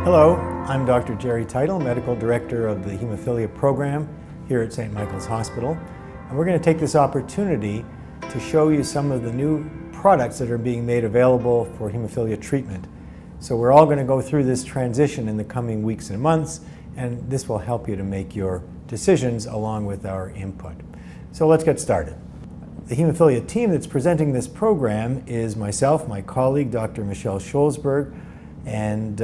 Hello, I'm Dr. Jerry Teitel, Medical Director of the Hemophilia Program here at St. Michael's Hospital. And we're going to take this opportunity to show you some of the new products that are being made available for hemophilia treatment. So we're all going to go through this transition in the coming weeks and months, and this will help you to make your decisions along with our input. So let's get started. The hemophilia team that's presenting this program is myself, my colleague, Dr. Michelle Scholzberg, and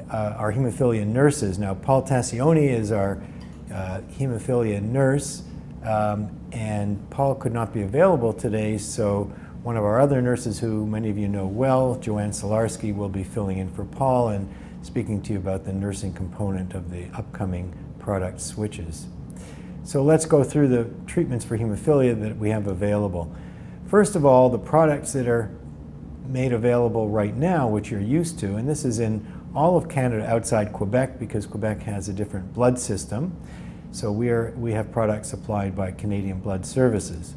our hemophilia nurses. Now, Paul Tassioni is our hemophilia nurse, and Paul could not be available today, so one of our other nurses who many of you know well, Joanne Solarski, will be filling in for Paul and speaking to you about the nursing component of the upcoming product switches. So let's go through the treatments for hemophilia that we have available. First of all, the products that are made available right now, which you're used to, and this is in all of Canada outside Quebec because Quebec has a different blood system. So we have products supplied by Canadian Blood Services.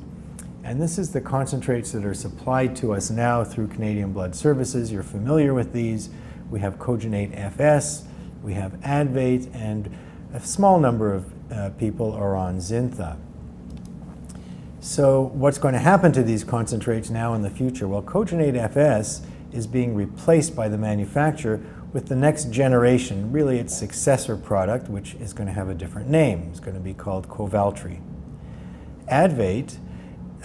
And this is the concentrates that are supplied to us now through Canadian Blood Services. You're familiar with these. We have Kogenate FS, we have Advate, and a small number of people are on Xyntha. So what's going to happen to these concentrates now in the future? Well, Kogenate FS is being replaced by the manufacturer with the next generation, really its successor product, which is going to have a different name. It's going to be called Kovaltry. Advate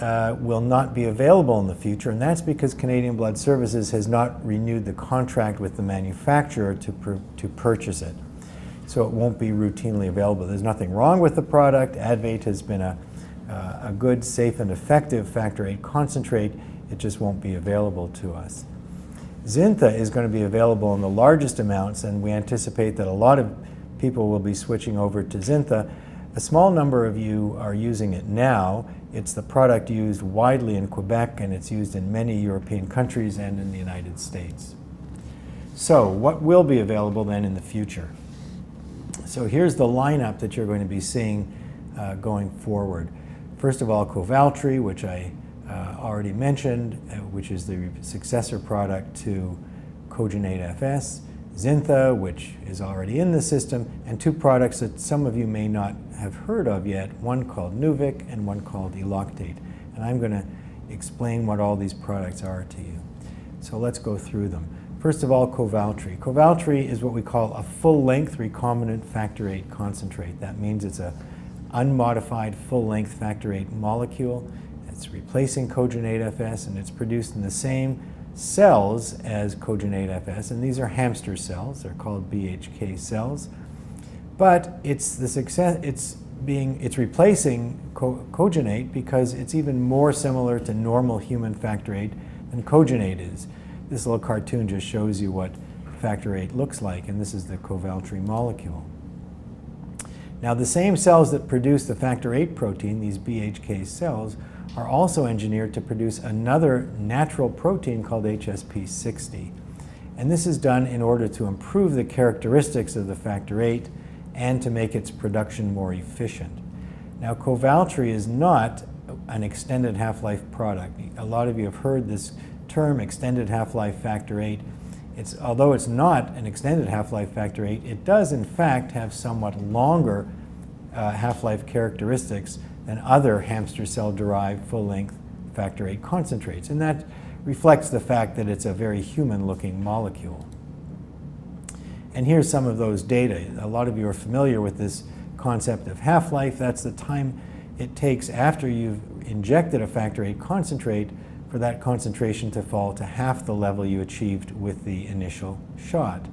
will not be available in the future, and that's because Canadian Blood Services has not renewed the contract with the manufacturer to purchase it. So it won't be routinely available. There's nothing wrong with the product. Advate has been a good, safe, and effective factor VIII concentrate. It just won't be available to us. Xyntha is going to be available in the largest amounts, and we anticipate that a lot of people will be switching over to Xyntha. A small number of you are using it now. It's the product used widely in Quebec, and it's used in many European countries and in the United States. So what will be available then in the future? So here's the lineup that you're going to be seeing going forward. First of all, Kovaltry, which I already mentioned, which is the successor product to Kogenate FS, Xyntha, which is already in the system, and two products that some of you may not have heard of yet, one called Nuwiq and one called Eloctate. And I'm going to explain what all these products are to you. So let's go through them. First of all, Kovaltry. Kovaltry is what we call a full-length recombinant factor VIII concentrate. That means it's an unmodified full-length factor VIII molecule. It's replacing Kogenate FS, and it's produced in the same cells as Kogenate FS, and these are hamster cells. They're called BHK cells. But it's replacing Kogenate because it's even more similar to normal human factor VIII than Kogenate is. This little cartoon just shows you what factor VIII looks like, and this is the Kovaltry molecule. Now, the same cells that produce the factor VIII protein, these BHK cells, are also engineered to produce another natural protein called HSP60. And this is done in order to improve the characteristics of the factor VIII and to make its production more efficient. Now, Kovaltry is not an extended half-life product. A lot of you have heard this term, extended half-life factor VIII. Although it's not an extended half-life factor VIII, it does in fact have somewhat longer half-life characteristics than other hamster cell-derived full-length factor VIII concentrates. And that reflects the fact that it's a very human-looking molecule. And here's some of those data. A lot of you are familiar with this concept of half-life. That's the time it takes after you've injected a factor VIII concentrate for that concentration to fall to half the level you achieved with the initial shot.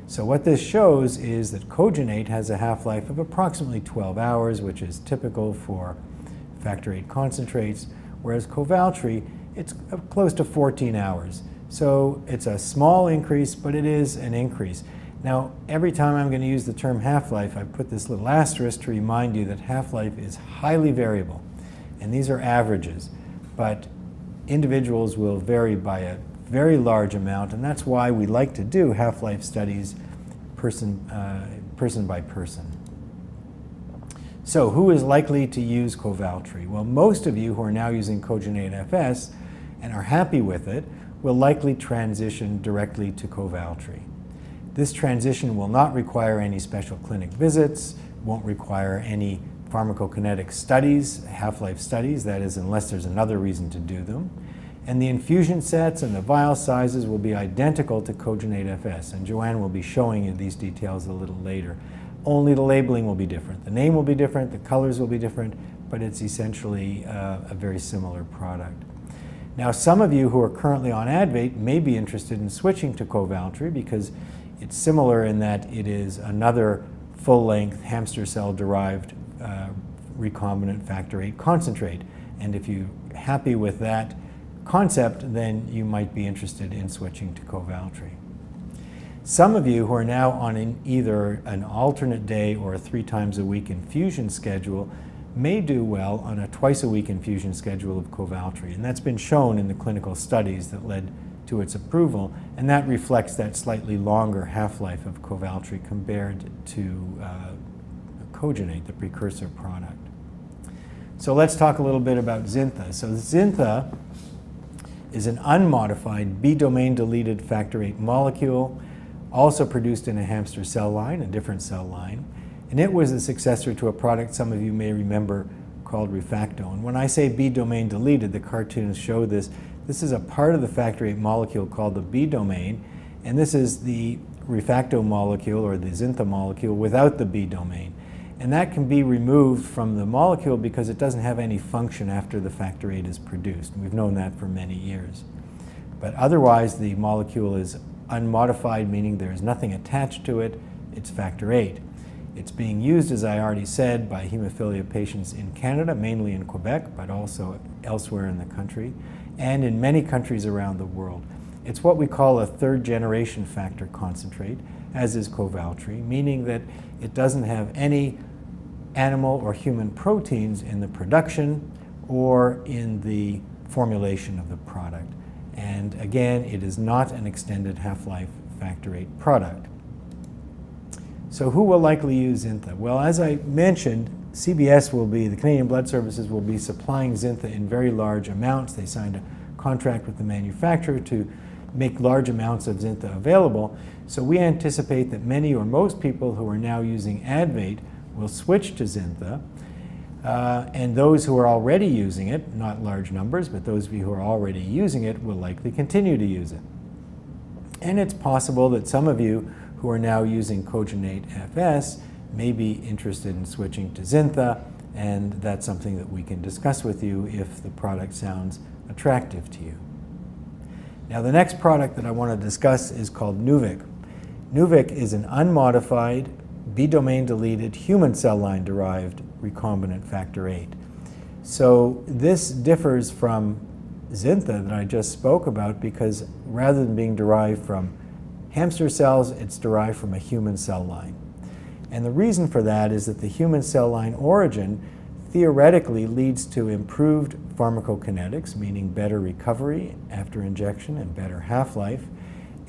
So what this shows is that Kogenate has a half-life of approximately 12 hours, which is typical for factor VIII concentrates, whereas Kovaltry, it's close to 14 hours. So it's a small increase, but it is an increase. Now, every time I'm going to use the term half-life, I put this little asterisk to remind you that half-life is highly variable, and these are averages. But individuals will vary by a very large amount, and that's why we like to do half-life studies person by person. So who is likely to use Kovaltry? Well, most of you who are now using Kogenate FS and are happy with it will likely transition directly to Kovaltry. This transition will not require any special clinic visits, won't require any pharmacokinetic studies, half-life studies, that is, unless there's another reason to do them. And the infusion sets and the vial sizes will be identical to Kogenate FS, and Joanne will be showing you these details a little later. Only the labeling will be different. The name will be different, the colors will be different, but it's essentially a very similar product. Now, some of you who are currently on Advate may be interested in switching to Kovaltry because it's similar in that it is another full-length hamster cell-derived recombinant factor VIII concentrate. And if you're happy with that concept, then you might be interested in switching to Kovaltry. Some of you who are now on either an alternate day or a 3 times a week infusion schedule may do well on a twice-a-week infusion schedule of Kovaltry, and that's been shown in the clinical studies that led to its approval, and that reflects that slightly longer half-life of Kovaltry compared to Kogenate, the precursor product. So let's talk a little bit about Xyntha. So Xyntha is an unmodified B-domain deleted factor VIII molecule, also produced in a hamster cell line, a different cell line, and it was the successor to a product some of you may remember called Refacto. And when I say B-domain deleted, the cartoons show this. This is a part of the factor VIII molecule called the B-domain, and this is the Refacto molecule or the Xyntha molecule without the B-domain. And that can be removed from the molecule because it doesn't have any function after the factor VIII is produced. We've known that for many years. But otherwise, the molecule is unmodified, meaning there is nothing attached to it. It's factor VIII. It's being used, as I already said, by hemophilia patients in Canada, mainly in Quebec, but also elsewhere in the country, and in many countries around the world. It's what we call a third-generation factor concentrate, as is Kovaltry, meaning that it doesn't have any animal or human proteins in the production or in the formulation of the product. And again, it is not an extended half-life factor VIII product. So who will likely use Xyntha? Well, as I mentioned, CBS will be, the Canadian Blood Services will be supplying Xyntha in very large amounts. They signed a contract with the manufacturer to make large amounts of Xyntha available. So we anticipate that many or most people who are now using Advate will switch to Xyntha. And those who are already using it, not large numbers, but those of you who are already using it will likely continue to use it. And it's possible that some of you who are now using Kogenate FS may be interested in switching to Xyntha, and that's something that we can discuss with you if the product sounds attractive to you. Now, the next product that I want to discuss is called Nuwiq. Nuwiq is an unmodified, B-domain deleted, human cell line derived recombinant factor VIII. So this differs from Xyntha that I just spoke about because rather than being derived from hamster cells, it's derived from a human cell line. And the reason for that is that the human cell line origin theoretically leads to improved pharmacokinetics, meaning better recovery after injection and better half-life,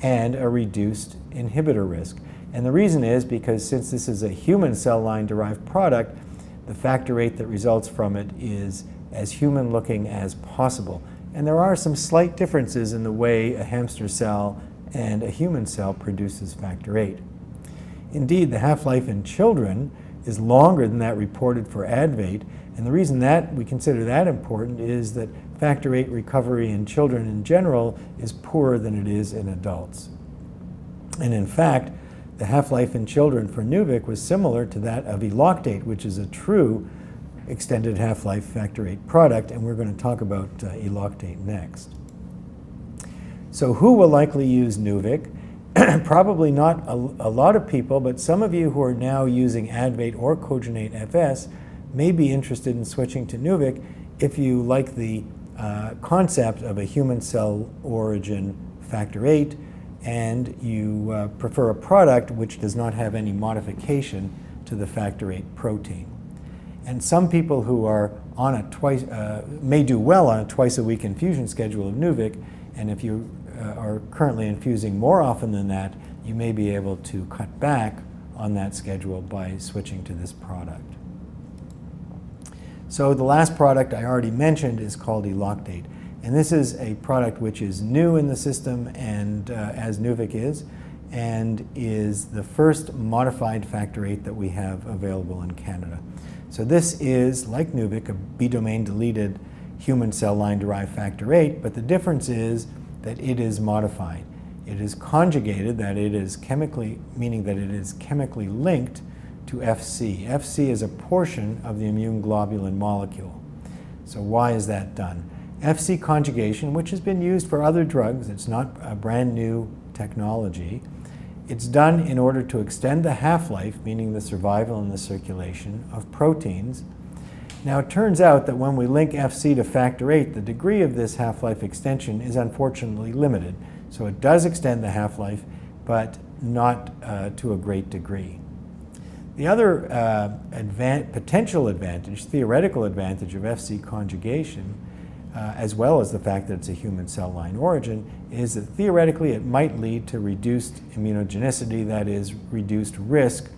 and a reduced inhibitor risk. And the reason is because since this is a human cell line derived product, the factor VIII that results from it is as human looking as possible. And there are some slight differences in the way a hamster cell and a human cell produces factor VIII. Indeed, the half-life in children is longer than that reported for Advate, and the reason that we consider that important is that factor VIII recovery in children in general is poorer than it is in adults. And in fact, the half-life in children for Nuwiq was similar to that of Eloctate, which is a true extended half-life factor VIII product, and we're going to talk about Eloctate next. So who will likely use Nuwiq? Probably not a lot of people, but some of you who are now using Advate or Kogenate FS may be interested in switching to Nuwiq if you like the concept of a human cell origin factor VIII and you prefer a product which does not have any modification to the factor VIII protein. And some people who are on a may do well on a twice-a-week infusion schedule of Nuwiq, and if you are currently infusing more often than that, you may be able to cut back on that schedule by switching to this product. So the last product I already mentioned is called Eloctate. And this is a product which is new in the system, and as Nuwiq is, and is the first modified factor VIII that we have available in Canada. So this is, like Nuwiq, a B-domain deleted human cell line derived factor VIII, but the difference is that it is modified. It is conjugated, that it is chemically, meaning that it is chemically linked to FC. FC is a portion of the immune globulin molecule. So why is that done? FC conjugation, which has been used for other drugs, it's not a brand new technology, it's done in order to extend the half-life, meaning the survival in the circulation of proteins. Now it turns out that when we link FC to factor VIII, the degree of this half-life extension is unfortunately limited. So it does extend the half-life, but not to a great degree. The other potential advantage, theoretical advantage of FC conjugation, as well as the fact that it's a human cell line origin, is that theoretically it might lead to reduced immunogenicity, that is, reduced risk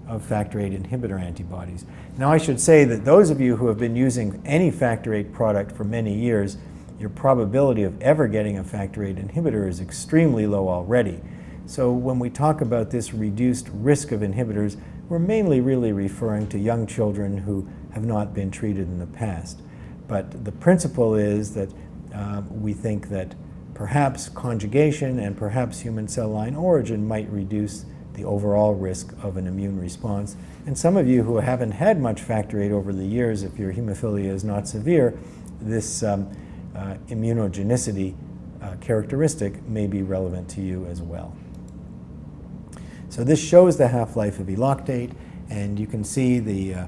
of factor VIII inhibitor antibodies. Now I should say that those of you who have been using any factor VIII product for many years, your probability of ever getting a factor VIII inhibitor is extremely low already. So when we talk about this reduced risk of inhibitors, we're mainly really referring to young children who have not been treated in the past. But the principle is that we think that perhaps conjugation and perhaps human cell line origin might reduce the overall risk of an immune response. And some of you who haven't had much factor VIII over the years, if your hemophilia is not severe, this immunogenicity characteristic may be relevant to you as well. So this shows the half-life of Eloctate, and you can see the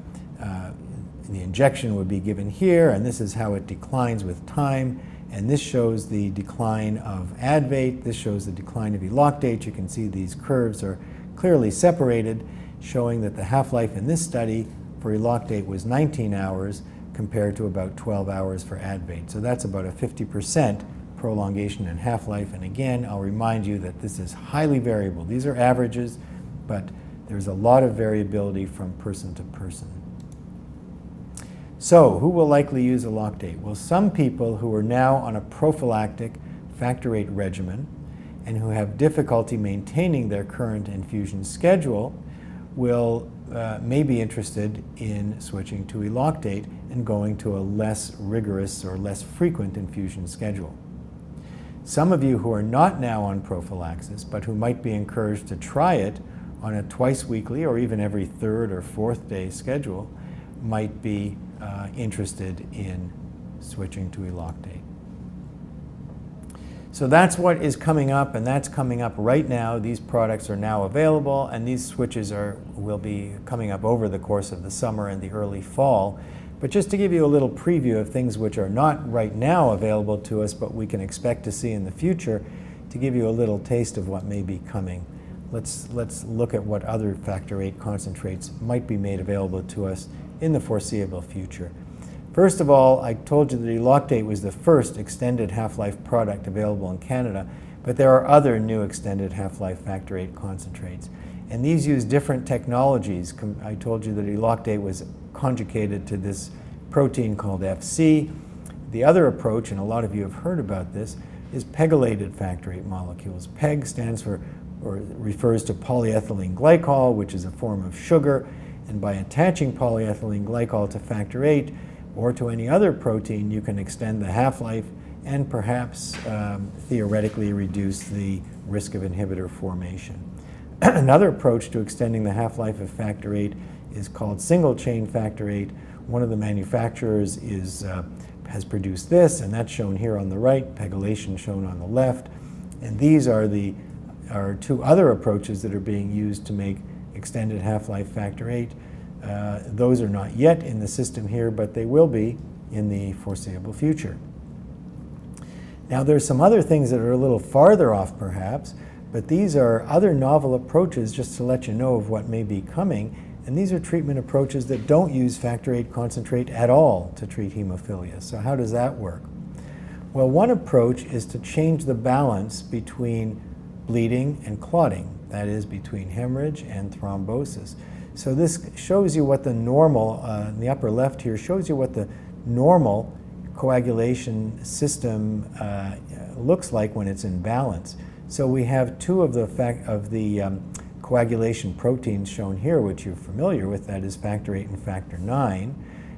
injection would be given here, and this is how it declines with time. And this shows the decline of Advate. This shows the decline of Eloctate. You can see these curves are clearly separated, showing that the half-life in this study for Eloctate was 19 hours compared to about 12 hours for Advate. So that's about a 50% prolongation in half-life. And again, I'll remind you that this is highly variable. These are averages, but there's a lot of variability from person to person. So, who will likely use Eloctate? Well, some people who are now on a prophylactic factor VIII regimen and who have difficulty maintaining their current infusion schedule may be interested in switching to Eloctate and going to a less rigorous or less frequent infusion schedule. Some of you who are not now on prophylaxis, but who might be encouraged to try it on a twice weekly or even every third or fourth day schedule, might be interested in switching to Eloctate. So that's what is coming up, and that's coming up right now. These products are now available, and these switches will be coming up over the course of the summer and the early fall. But just to give you a little preview of things which are not right now available to us, but we can expect to see in the future, to give you a little taste of what may be coming. Let's look at what other factor VIII concentrates might be made available to us in the foreseeable future. First of all, I told you that Eloctate was the first extended half-life product available in Canada, but there are other new extended half-life factor VIII concentrates. And these use different technologies. I told you that Eloctate was conjugated to this protein called FC. The other approach, and a lot of you have heard about this, is pegylated factor VIII molecules. PEG stands for, or refers to polyethylene glycol, which is a form of sugar. And by attaching polyethylene glycol to factor VIII or to any other protein, you can extend the half-life and perhaps theoretically reduce the risk of inhibitor formation. Another approach to extending the half-life of factor VIII is called single-chain factor VIII. One of the manufacturers has produced this, and that's shown here on the right, pegylation shown on the left. And these are two other approaches that are being used to make extended half-life factor VIII. Those are not yet in the system here, but they will be in the foreseeable future. Now there's some other things that are a little farther off perhaps, but these are other novel approaches just to let you know of what may be coming, and these are treatment approaches that don't use factor VIII concentrate at all to treat hemophilia. So how does that work? Well, one approach is to change the balance between bleeding and clotting, that is, between hemorrhage and thrombosis. So this shows you what the normal, in the upper left here, shows you what the normal coagulation system looks like when it's in balance. So we have two of the coagulation proteins shown here, which you're familiar with, that is factor VIII and factor IX,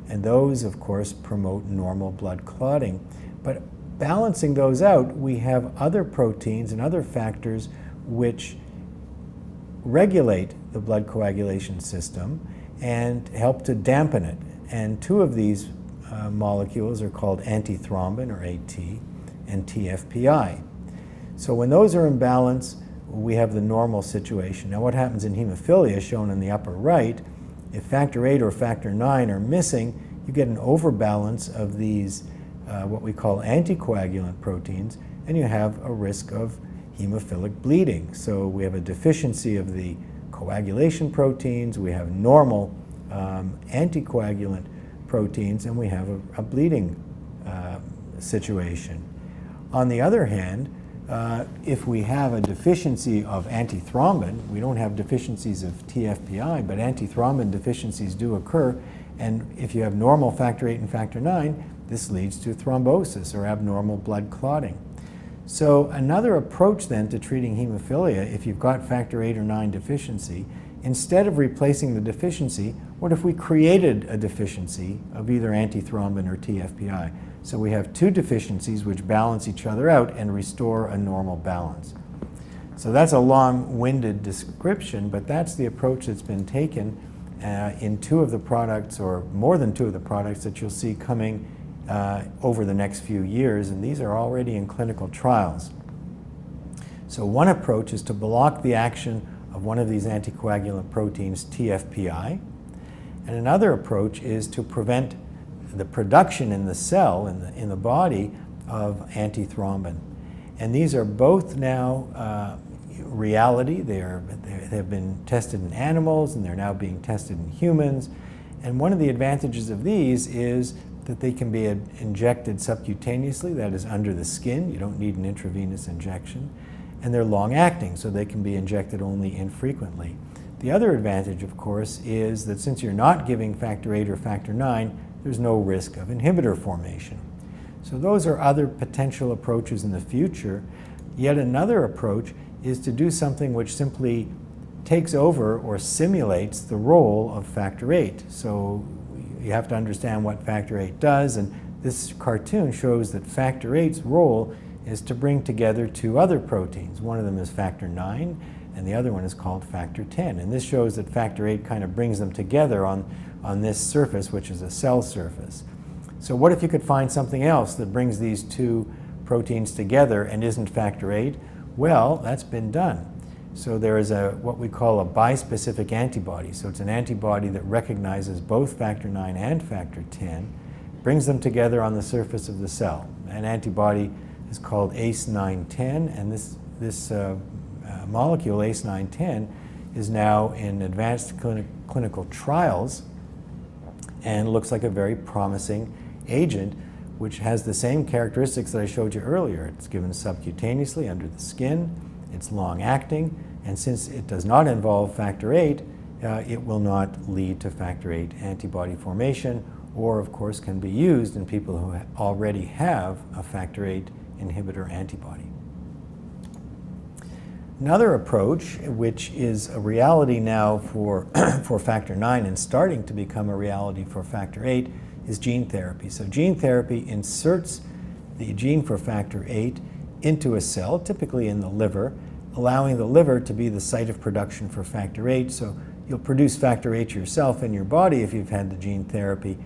and those, of course, promote normal blood clotting. But balancing those out, we have other proteins and other factors which regulate the blood coagulation system and help to dampen it. And two of these molecules are called antithrombin, or AT, and TFPI. So when those are in balance, we have the normal situation. Now what happens in hemophilia, shown in the upper right, if factor VIII or factor IX are missing, you get an overbalance of these what we call anticoagulant proteins, and you have a risk of hemophilic bleeding. So we have a deficiency of the coagulation proteins, we have normal anticoagulant proteins, and we have a bleeding situation. On the other hand, if we have a deficiency of antithrombin, we don't have deficiencies of TFPI, but antithrombin deficiencies do occur, and if you have normal factor VIII and factor IX, this leads to thrombosis or abnormal blood clotting. So another approach then to treating hemophilia, if you've got factor VIII or IX deficiency, instead of replacing the deficiency, what if we created a deficiency of either antithrombin or TFPI? So we have two deficiencies which balance each other out and restore a normal balance. So that's a long-winded description, but that's the approach that's been taken in two of the products, or more than two of the products, that you'll see coming over the next few years, and these are already in clinical trials. So one approach is to block the action of one of these anticoagulant proteins, TFPI, and another approach is to prevent the production in the cell, in the body, of antithrombin. And these are both now reality. They have been tested in animals, and they're now being tested in humans. And one of the advantages of these is that they can be injected subcutaneously, that is under the skin. You don't need an intravenous injection. And they're long-acting, so they can be injected only infrequently. The other advantage, of course, is that since you're not giving factor VIII or factor IX, there's no risk of inhibitor formation. So those are other potential approaches in the future. Yet another approach is to do something which simply takes over or simulates the role of factor VIII. So you have to understand what factor VIII does, and this cartoon shows that factor VIII's role is to bring together two other proteins. One of them is factor IX, and the other one is called factor X. And this shows that factor VIII kind of brings them together on this surface, which is a cell surface. So what if you could find something else that brings these two proteins together and isn't factor VIII? Well, that's been done. So there is what we call a bispecific antibody. So it's an antibody that recognizes both factor IX and factor X, brings them together on the surface of the cell. An antibody is called ACE910, and this molecule, ACE910, is now in advanced clinical trials and looks like a very promising agent, which has the same characteristics that I showed you earlier. It's given subcutaneously under the skin, it's long-acting, and since it does not involve factor VIII, it will not lead to factor VIII antibody formation, or of course can be used in people who already have a factor VIII inhibitor antibody. Another approach, which is a reality now for factor IX and starting to become a reality for factor VIII, is gene therapy. So gene therapy inserts the gene for factor VIII into a cell, typically in the liver, allowing the liver to be the site of production for factor VIII. So you'll produce factor VIII yourself in your body if you've had the gene therapy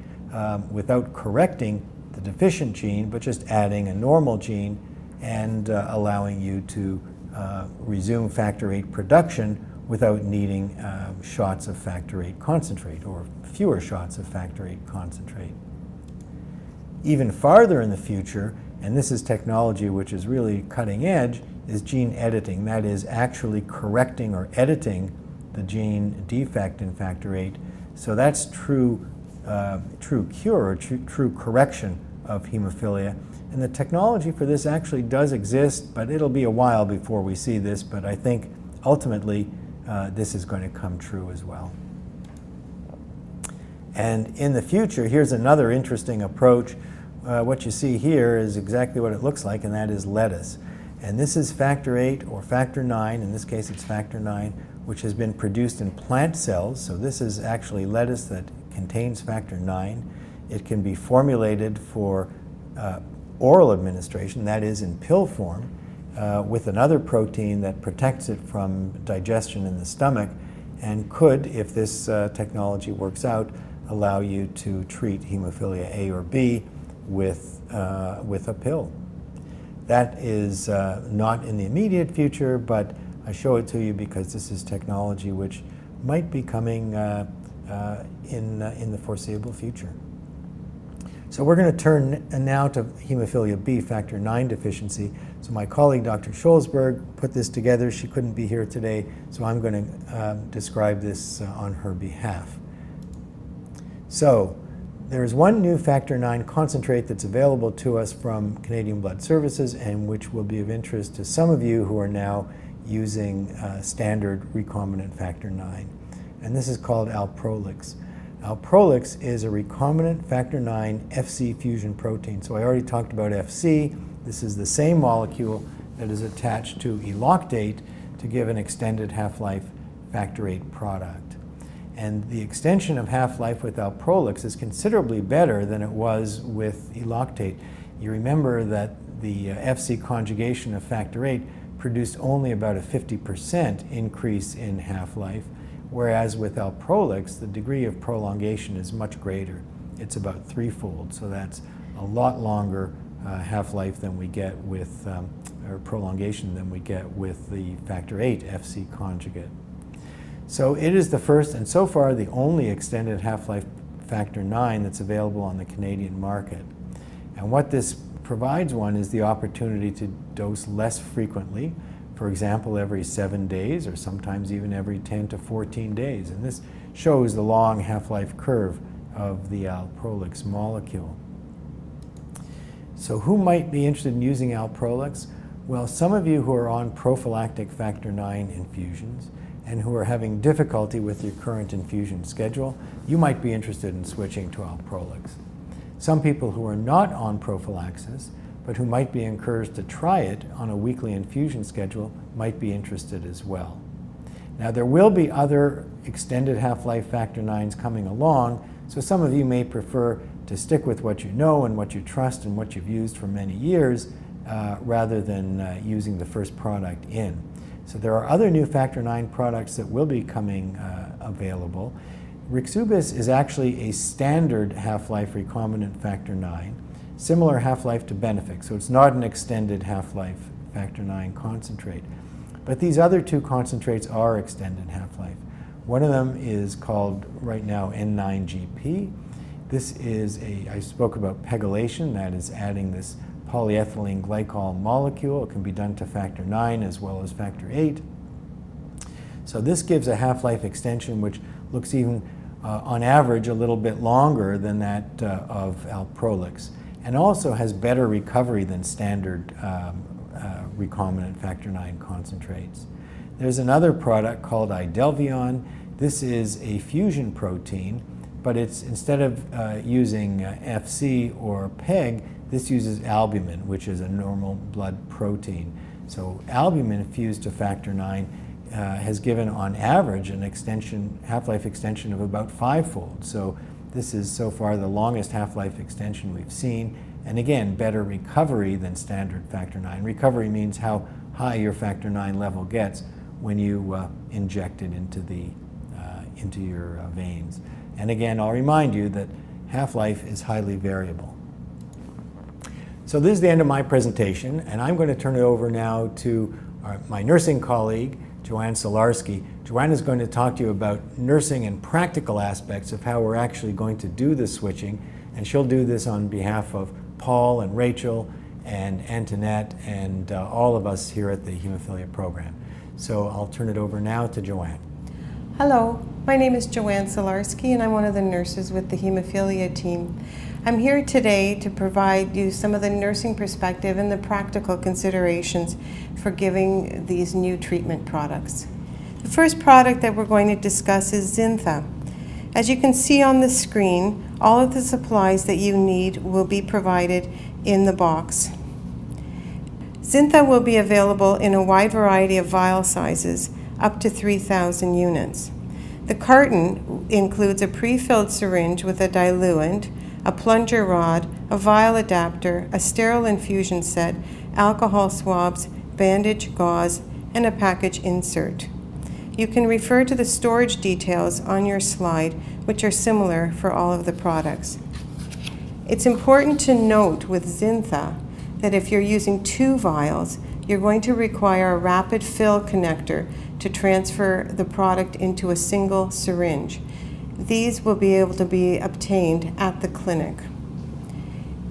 without correcting the deficient gene, but just adding a normal gene and allowing you to resume factor VIII production without needing shots of factor VIII concentrate, or fewer shots of factor VIII concentrate. Even farther in the future, and this is technology which is really cutting edge, is gene editing. That is actually correcting or editing the gene defect in factor VIII. So that's true cure, or true correction of hemophilia. And the technology for this actually does exist, but it'll be a while before we see this, but I think ultimately this is going to come true as well. And in the future, here's another interesting approach. What you see here is exactly what it looks like, and that is lettuce. And this is factor 8 or factor 9, in this case it's factor 9, which has been produced in plant cells. So this is actually lettuce that contains factor 9. It can be formulated for oral administration, that is in pill form, with another protein that protects it from digestion in the stomach, and could, if this technology works out, allow you to treat hemophilia A or B with a pill. That is not in the immediate future, but I show it to you because this is technology which might be coming in the foreseeable future. So we're going to turn now to hemophilia B, factor 9 deficiency. So my colleague, Dr. Scholzberg, put this together. She couldn't be here today, so I'm going to describe this on her behalf. So there's one new factor 9 concentrate that's available to us from Canadian Blood Services, and which will be of interest to some of you who are now using standard recombinant factor 9. And this is called Alprolix. Alprolix is a recombinant factor 9 FC fusion protein. So I already talked about FC. This is the same molecule that is attached to Eloctate to give an extended half-life factor 8 product. And the extension of half-life with Alprolix is considerably better than it was with Eloctate. You remember that the FC conjugation of factor 8 produced only about a 50% increase in half-life, whereas with Alprolix, the degree of prolongation is much greater. It's about threefold, so that's a lot longer half-life than we get with, or prolongation than we get with the factor 8 FC conjugate. So it is the first and so far the only extended half-life factor 9 that's available on the Canadian market. And what this provides one is the opportunity to dose less frequently, for example, every 7 days or sometimes even every 10 to 14 days. And this shows the long half-life curve of the Alprolix molecule. So who might be interested in using Alprolix? Well, some of you who are on prophylactic factor 9 infusions and who are having difficulty with your current infusion schedule, you might be interested in switching to Alprolix. Some people who are not on prophylaxis, but who might be encouraged to try it on a weekly infusion schedule, might be interested as well. Now, there will be other extended half-life factor 9s coming along, so some of you may prefer to stick with what you know and what you trust and what you've used for many years, rather than using the first product in. So there are other new factor 9 products that will be coming available. Rixubis is actually a standard half-life recombinant factor 9, similar half-life to Benefix, so it's not an extended half-life factor 9 concentrate. But these other two concentrates are extended half-life. One of them is called right now N9GP. This is I spoke about pegylation, that is adding this polyethylene glycol molecule. It can be done to factor 9 as well as factor 8. So this gives a half-life extension which looks even, on average, a little bit longer than that of Alprolix, and also has better recovery than standard recombinant factor 9 concentrates. There's another product called Idelvion. This is a fusion protein, but it's instead of using FC or PEG, this uses albumin, which is a normal blood protein. So albumin fused to factor 9 has given, on average, an extension, half-life extension of about 5-fold. So this is so far the longest half-life extension we've seen, and again, better recovery than standard factor 9. Recovery means how high your factor 9 level gets when you inject it into your veins. And again, I'll remind you that half-life is highly variable. So this is the end of my presentation, and I'm going to turn it over now to my nursing colleague, Joanne Solarski. Joanne is going to talk to you about nursing and practical aspects of how we're actually going to do this switching, and she'll do this on behalf of Paul and Rachel and Antoinette and all of us here at the Hemophilia Program. So I'll turn it over now to Joanne. Hello, my name is Joanne Solarski and I'm one of the nurses with the Hemophilia team. I'm here today to provide you some of the nursing perspective and the practical considerations for giving these new treatment products. The first product that we're going to discuss is Xyntha. As you can see on the screen, all of the supplies that you need will be provided in the box. Xyntha will be available in a wide variety of vial sizes, up to 3,000 units. The carton includes a pre-filled syringe with a diluent, a plunger rod, a vial adapter, a sterile infusion set, alcohol swabs, bandage, gauze, and a package insert. You can refer to the storage details on your slide, which are similar for all of the products. It's important to note with Xyntha that if you're using 2 vials, you're going to require a rapid fill connector to transfer the product into a single syringe. These will be able to be obtained at the clinic.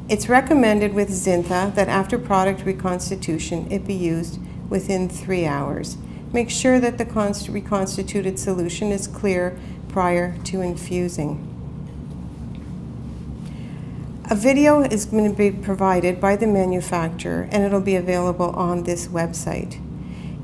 It's recommended with Xyntha that after product reconstitution, it be used within 3 hours. Make sure that the reconstituted solution is clear prior to infusing. A video is going to be provided by the manufacturer, and it'll be available on this website.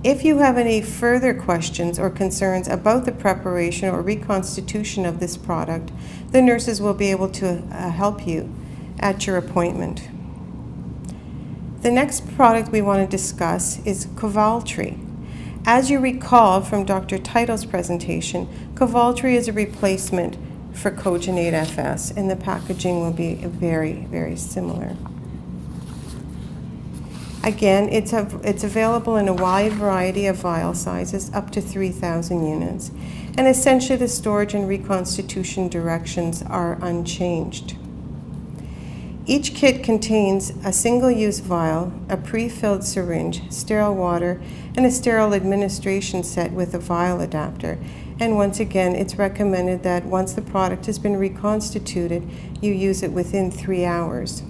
If you have any further questions or concerns about the preparation or reconstitution of this product, the nurses will be able to help you at your appointment. The next product we want to discuss is Kovaltry. As you recall from Dr. Teitel's presentation, Kovaltry is a replacement for Kogenate FS, and the packaging will be very, very similar. Again, it's available in a wide variety of vial sizes, up to 3,000 units, and essentially the storage and reconstitution directions are unchanged. Each kit contains a single-use vial, a pre-filled syringe, sterile water, and a sterile administration set with a vial adapter. And once again, it's recommended that once the product has been reconstituted, you use it within 3 hours.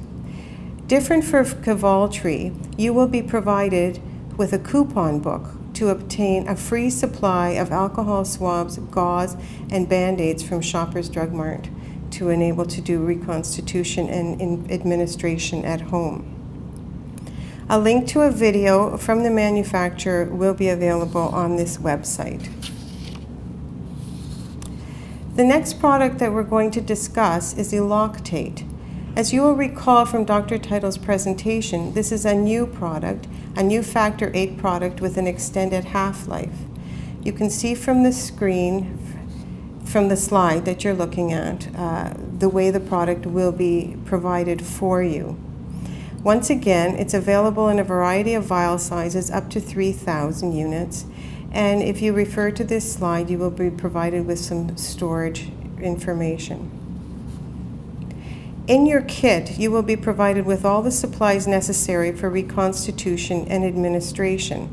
Different for Kovaltry, you will be provided with a coupon book to obtain a free supply of alcohol swabs, gauze, and Band-Aids from Shoppers Drug Mart to enable to do reconstitution and administration at home. A link to a video from the manufacturer will be available on this website. The next product that we're going to discuss is Eloctate. As you will recall from Dr. Teitel's presentation, this is a new product, a new Factor VIII product with an extended half-life. You can see from the screen, from the slide that you're looking at, the way the product will be provided for you. Once again, it's available in a variety of vial sizes, up to 3,000 units. And if you refer to this slide, you will be provided with some storage information. In your kit, you will be provided with all the supplies necessary for reconstitution and administration.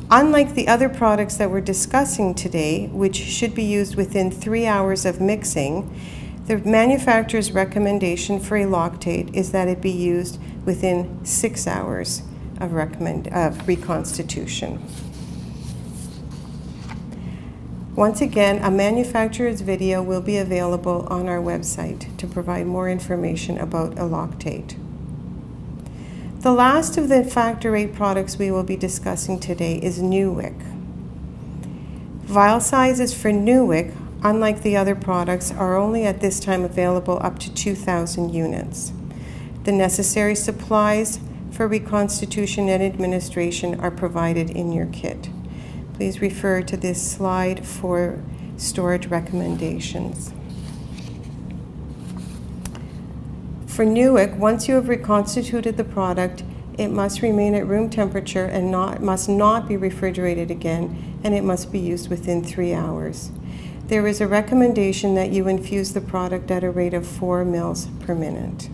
Unlike the other products that we're discussing today, which should be used within 3 hours of mixing, the manufacturer's recommendation for Eloctate is that it be used within 6 hours of reconstitution. Once again, a manufacturer's video will be available on our website to provide more information about Eloctate. The last of the Factor VIII products we will be discussing today is Nuwiq. Vial sizes for Nuwiq, unlike the other products, are only at this time available up to 2,000 units. The necessary supplies for reconstitution and administration are provided in your kit. Please refer to this slide for storage recommendations. For Nuwiq, once you have reconstituted the product, it must remain at room temperature and must not be refrigerated again, and it must be used within 3 hours. There is a recommendation that you infuse the product at a rate of 4 mL per minute.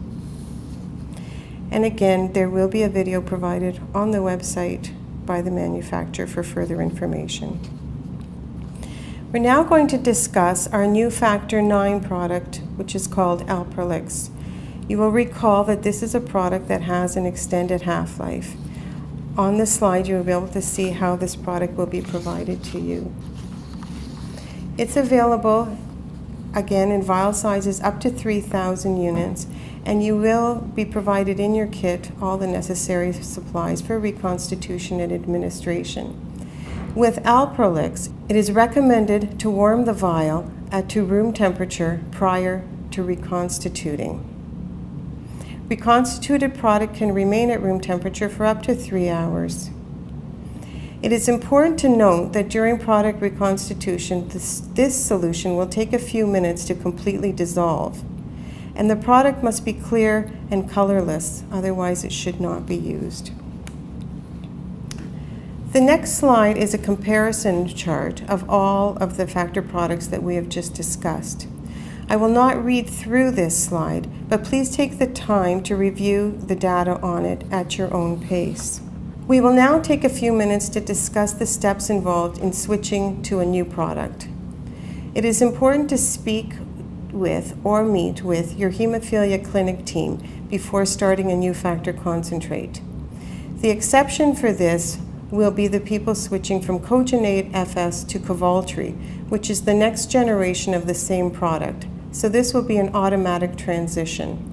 And again, there will be a video provided on the website by the manufacturer for further information. We're now going to discuss our new Factor IX product, which is called Alprolix. You will recall that this is a product that has an extended half-life. On this slide, you will be able to see how this product will be provided to you. It's available, again, in vial sizes up to 3,000 units, and you will be provided in your kit all the necessary supplies for reconstitution and administration. With Alprolix, it is recommended to warm the vial to room temperature prior to reconstituting. Reconstituted product can remain at room temperature for up to 3 hours. It is important to note that during product reconstitution, this solution will take a few minutes to completely dissolve, and the product must be clear and colorless, otherwise it should not be used. The next slide is a comparison chart of all of the factor products that we have just discussed. I will not read through this slide, but please take the time to review the data on it at your own pace. We will now take a few minutes to discuss the steps involved in switching to a new product. It is important to speak with or meet with your hemophilia clinic team before starting a new factor concentrate. The exception for this will be the people switching from Kogenate FS to Kovaltry, which is the next generation of the same product. So this will be an automatic transition.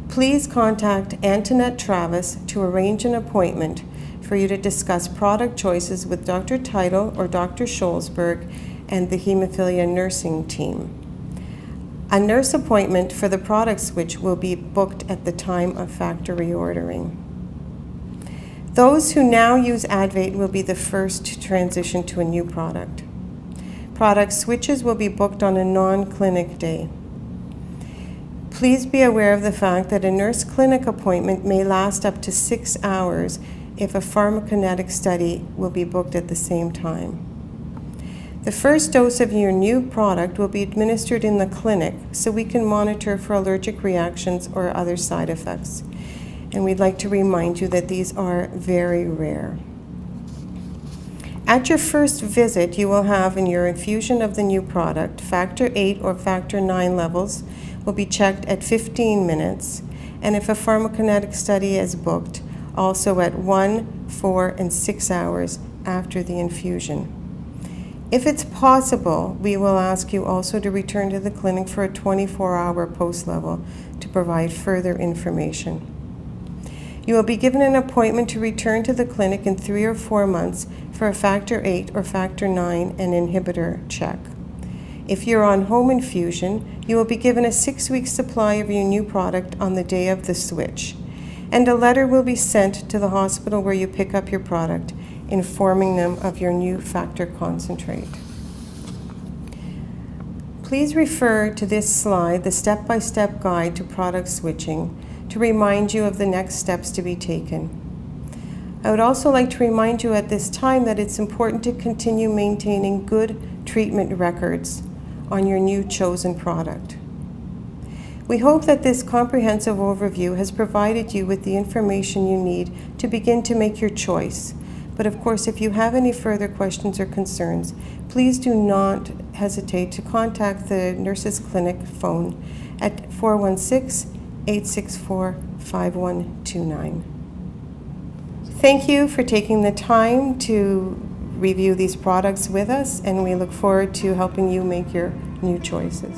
Please contact Antoinette Travis to arrange an appointment for you to discuss product choices with Dr. Teitel or Dr. Scholzberg and the hemophilia nursing team. A nurse appointment for the product switch will be booked at the time of factory ordering. Those who now use Advate will be the first to transition to a new product. Product switches will be booked on a non-clinic day. Please be aware of the fact that a nurse clinic appointment may last up to 6 hours if a pharmacokinetic study will be booked at the same time. The first dose of your new product will be administered in the clinic so we can monitor for allergic reactions or other side effects. And we'd like to remind you that these are very rare. At your first visit, you will have in your infusion of the new product, factor 8 or factor 9 levels will be checked at 15 minutes, and if a pharmacokinetic study is booked, also at 1, 4, and 6 hours after the infusion. If it's possible, we will ask you also to return to the clinic for a 24-hour post-level to provide further information. You will be given an appointment to return to the clinic in 3 or 4 months for a factor 8 or factor 9 and inhibitor check. If you're on home infusion, you will be given a 6-week supply of your new product on the day of the switch, and a letter will be sent to the hospital where you pick up your product, informing them of your new factor concentrate. Please refer to this slide, the step-by-step guide to product switching, to remind you of the next steps to be taken. I would also like to remind you at this time that it's important to continue maintaining good treatment records on your new chosen product. We hope that this comprehensive overview has provided you with the information you need to begin to make your choice. But of course, if you have any further questions or concerns, please do not hesitate to contact the Nurses Clinic phone at 416-864-5129. Thank you for taking the time to review these products with us, and we look forward to helping you make your new choices.